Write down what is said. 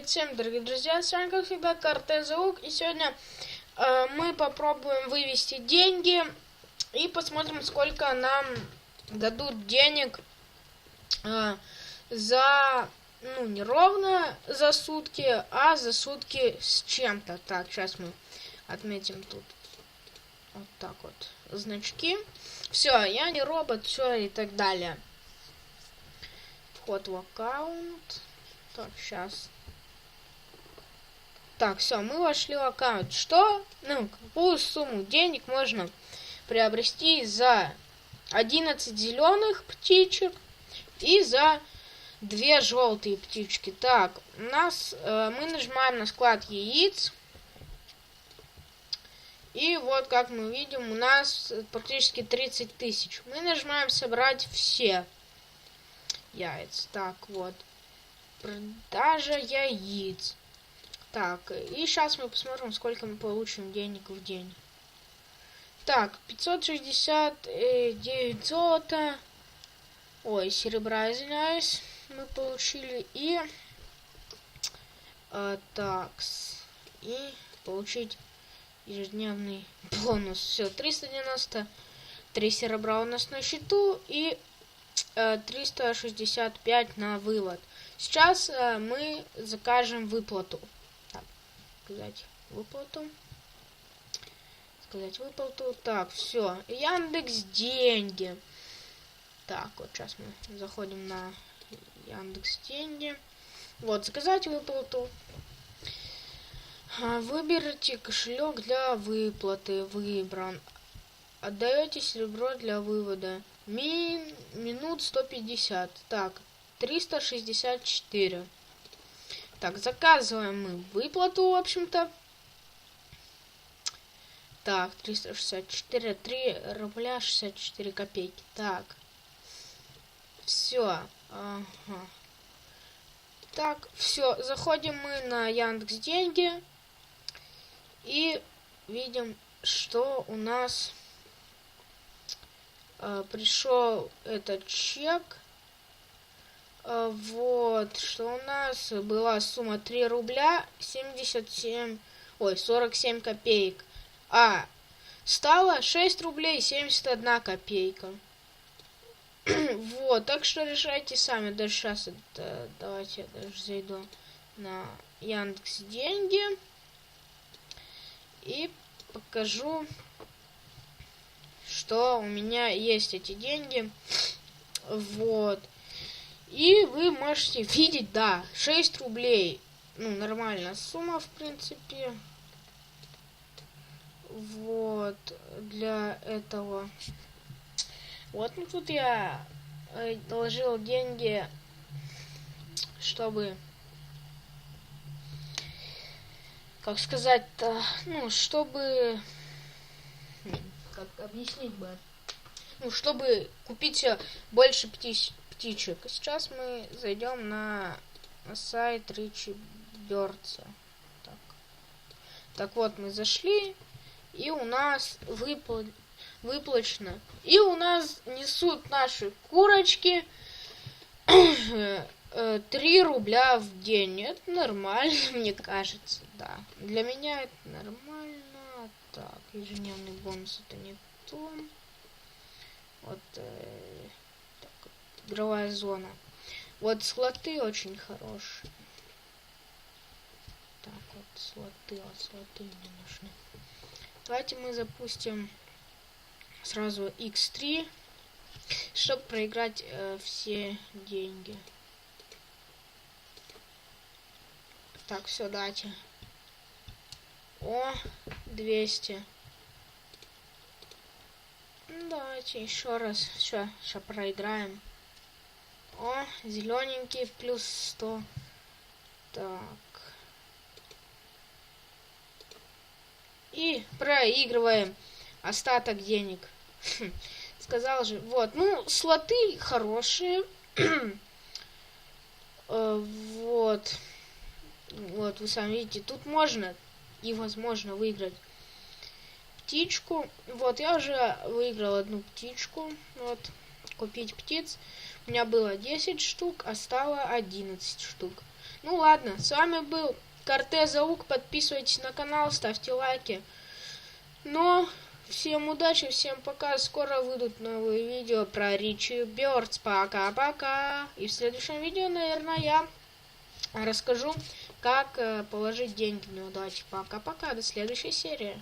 Привет всем, дорогие друзья, с вами, как всегда, Кортезаук, и сегодня мы попробуем вывести деньги и посмотрим, сколько нам дадут денег за, не ровно за сутки, а за сутки с чем-то. Так, сейчас мы отметим тут вот так вот значки. Все, я не робот, все и так далее. Вход в аккаунт. Так, сейчас. Так, все, мы вошли в аккаунт. Что? Какую сумму денег можно приобрести за 11 зеленых птичек и за 2 желтые птички? Так, мы нажимаем на склад яиц. И вот, как мы видим, у нас практически 30 тысяч. Мы нажимаем собрать все яйца. Так, вот. Продажа яиц. Так, и сейчас мы посмотрим, сколько мы получим денег в день. Так, 569 золота. Ой, серебра, извиняюсь. Мы получили. И и получить ежедневный бонус. Все, 393 серебра у нас на счету и 365 на вывод. Сейчас мы закажем выплату. Так, сказать выплату. Так, все. Яндекс деньги. Так, вот сейчас мы заходим на Яндекс деньги. Вот, заказать выплату. Выберите кошелек для выплаты. Выбран. Отдаете серебро для вывода. Минут 150. Так, 364. Так, заказываем мы выплату, в общем-то. Так, 364, 3 рубля 64 копейки. Так, все. Ага. Так, все, заходим мы на Яндекс деньги и видим, что у нас пришел этот чек. Вот, что у нас была сумма 3 рубля 47 копеек. А стало 6 рублей 71 копейка. Вот, так что решайте сами. Даже сейчас давайте я даже зайду на Яндекс деньги и покажу, что у меня есть эти деньги. Вот. И вы можете видеть, да, 6 рублей. Нормальная сумма, в принципе. Вот, для этого. Вот, тут я положил деньги, чтобы, как сказать-то, чтобы, как объяснить бы, чтобы купить больше птичек. Сейчас мы зайдем на сайт Ричи Бёрдса. Так вот, мы зашли, и у нас выплачено. И у нас несут наши курочки 3 рубля в день. Это нормально, мне кажется, да. Для меня это нормально. Так, ежедневный бонус это не то. Вот игровая зона. Вот слоты очень хорошие. Так, вот слоты мне нужны. Давайте мы запустим сразу X3, чтобы проиграть все деньги. Так, все, давайте. О, 200. Давайте еще раз. Сейчас проиграем. О, зелененький плюс 100. Так. И проигрываем остаток денег. Сказал же. Вот, слоты хорошие. Вот. Вот, вы сами видите, тут можно и возможно выиграть птичку. Вот, я уже выиграл одну птичку. Вот, купить птиц. У меня было 10 штук, а стало 11 штук. Ну ладно, с вами был Кортезаук. Подписывайтесь на канал, ставьте лайки. Но всем удачи, всем пока. Скоро выйдут новые видео про Ричи Бёрдс. Пока-пока. И в следующем видео, наверное, я расскажу, как положить деньги в неудачи. Пока-пока. До следующей серии.